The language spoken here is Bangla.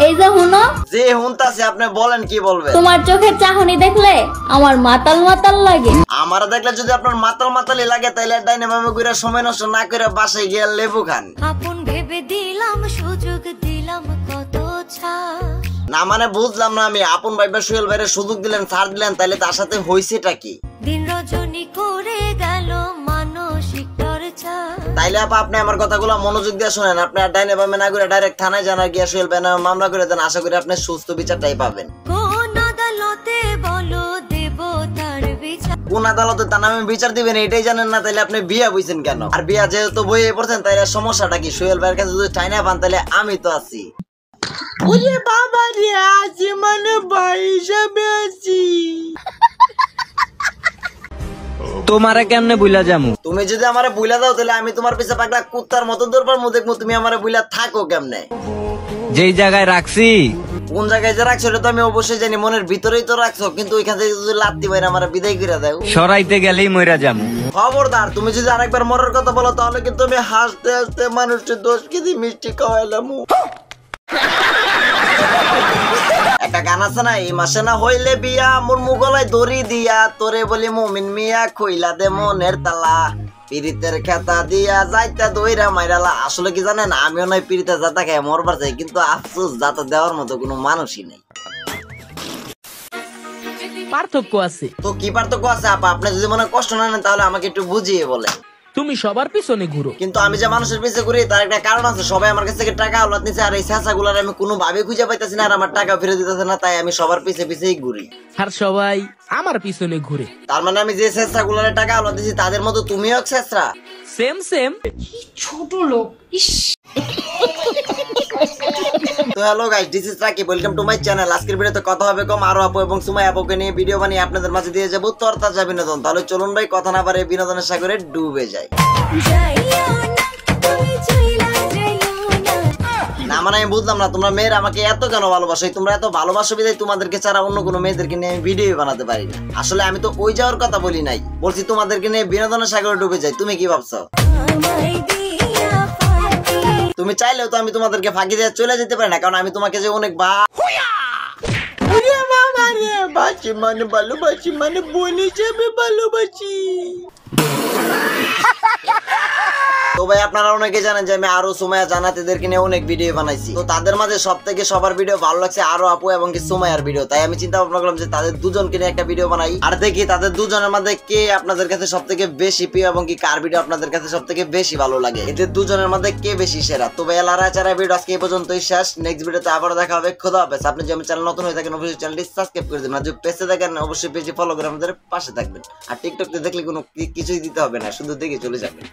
এই যে হুনো, যে হুনতাছে আপনি বলেন কি বলবেন? তোমার চোখের চাহনি দেখলে আমার মাতাল মাতাল লাগে। আমার দেখলে যদি আপনার মাতাল মাতালি লাগে তাইলে ডাইনে বামে ঘুরে সময় নষ্ট না করে বাসায় গিয়ে লেবু খান। আপন ভেবে দিলাম সুযোগ দিলাম কত ছাড়। না মানে বুঝলাম না আমি, আপন ভাইবা সোহেল ভাইরে সুযোগ দিলেন, ছাড় দিলেন, তাইলে তার সাথে হইছেটা কি? দিন রজনী করে গেল মানসিক টর্চার। তাইলে আপনি আমার কথাগুলো মনোযোগ দিয়ে শুনেন। আপনি ডাইনে বামে না করে ডাইরেক্ট থানায় জানা গিয়া সোহেল ভাই নামে মামলা করে দেন, আশা করি আপনি সুস্থ বিচারটাই পাবেন। কোন আদালতে বলো দেব তার বিচার? কোন আদালতে তার নামে বিচার দিবেন এটাই জানেন না, তাইলে আপনি বিয়া বইছেন কেন? আর বিয়া যেহেতু বইয়ে পড়ছেন তাইলে সমস্যাটা কি? সোহেল ভাইয়ের কাছে যদি টাইনা পান তাহলে আমি তো আছি। ওরে বাবা রে, আছি মানে ভাই হিসাবে আছি। তোমারে কেমনে বুইলা যামু? তুমি যদি আমারে বুইলা দাও তাহলে আমি তোমার পিছে পাগলা কুত্তার মতো দরবার মধ্যে দেখবো, তুমি আমারে বুইলা থাকো কেমনে? যেই জায়গায় রাখছি। কোন জায়গায় যে রাখছো এটা তো আমি অবশ্যই জানি, মনের ভিতরেই তো রাখছো, কিন্তু ওইখান থেকে যদি লাত্তি মাইরা আমারে বিদায় করে দাও, সরাইতে গেলেই মইরা যামু। খবরদার, তুমি যদি আরেকবার মরার কথা বলো তাহলে কিন্তু আমি হাসতে হাসতে মানুষকে 10 কেজি মিষ্টি খাওয়াইলাম। একটা গান আছে না, এই মাসে না হইলে বিয়া মোর মুগলায় দড়ি দিয়া, তোরে বলি মুমিন মিয়া কইলা দে মনের তালা, পিরিতের খাতা দিয়া যাইতা দইরা মাইরালা। আসলে কি জানেন, আমিও নয় পিরিতে যাতা খাই মরবার চাই, কিন্তু আফসোস যাতা দেওয়ার মতো কোনো মানুষই নেই। পার্থক্য আছে। তো কি পার্থক্য আছে আপা? আপনি যদি মনে কষ্ট না নেন তাহলে আমাকে একটু বুঝিয়ে বলেন। তুমি সবার পিছনে ঘুরো, কিন্তু আমি যে মানুষের পিছে ঘুরি তার একটা কারণ আছে। সবাই আমার কাছ থেকে টাকা আওলাদ নিচ্ছে, আর এই চেঁচা গুলার আমি কোনো ভাবে খুঁজে পাইতেছি না, আর আমার টাকা ফিরে দিতেছে না, তাই আমি সবার পিছে পিছেই ঘুরি। আর সবাই আমার পিছনে ঘুরে। তার মানে আমি যে চেঁচা গুলার টাকা আওলাদ দিচ্ছি তাদের মতো তুমিও এক চেঁচা। Same same. ছোট লোক। ইস, তো hello guys, this is Rakib, welcome to my channel. আজকের ভিডিওতে কথা হবে কম আরো আপু এবং সুমাই আপুকে নিয়ে ভিডিও বানিয়ে আপনাদের মাঝে দিয়ে যাবো তরতাজা বিনোদন। তাহলে চলুন ভাই কথা না পারে বিনোদনের সাগরে ডুবে যাই। না মানে আমি বুঝলাম না, তোমরা মেয়েরা আমাকে এত কেন ভালোবাসো? তোমরা এত ভালোবাসো বিধায় তোমাদেরকে ছাড়া অন্য কোনো মেয়েদেরকে নিয়ে আমি ভিডিও বানাতে পারি না। আসলে আমি তো ওই যাওয়ার কথা বলি নাই, বলছি তোমাদেরকে নিয়ে বিনোদনের সাগরে ডুবে যাই। তুমি কি ভাবছো? তুমি চাইলেও তো আমি তোমাদেরকে ফাঁকি দিয়ে চলে যেতে পারি না, কারণ আমি তোমাকে যে অনেক ভালোবাসি, মানে ভালোবাসি, মানে বোন হিসেবে ভালোবাসি। তো ভাই আপনারা অনেকে জানেন যে আমি আরো সুমাইয়া জান্নাতীদেরকে নিয়ে অনেক ভিডিও বানাইছি। তো তাদের মাঝে সবথেকে সবার ভিডিও ভালো লাগছে আরো আপু এবং কি সুমাইয়ার ভিডিও, তাই আমি চিন্তা ভাবনা করলাম যে তাদের দুজনকে নিয়ে একটা ভিডিও বানাই, আর দেখি তাদের দুজনের মধ্যে কে আপনাদের কাছে সবথেকে বেশি প্রিয় এবং কি কার ভিডিও আপনাদের কাছে সবথেকে বেশি ভালো লাগে, এদের দুজনের মধ্যে কে বেশি সেরা। তো ভাই লড়াচাড়া ভিডিও আজকে এই পর্যন্তই শেষ। নেক্সট ভিডিওতে আবার দেখা হবে। খোদা হাফেজ। আপনি যদি আমার চ্যানেল নতুন হয়ে থাকেন অবশ্যই চ্যানেলটি সাবস্ক্রাইব করে দিন, আর যদি পেজে দেখেন অবশ্যই পেজে ফলো করে আমাদের পাশে থাকবেন, আর টিকটক তে দেখলে কোনো কিছুই দিতে হবে না, শুধু দেখে চলে যাবেন।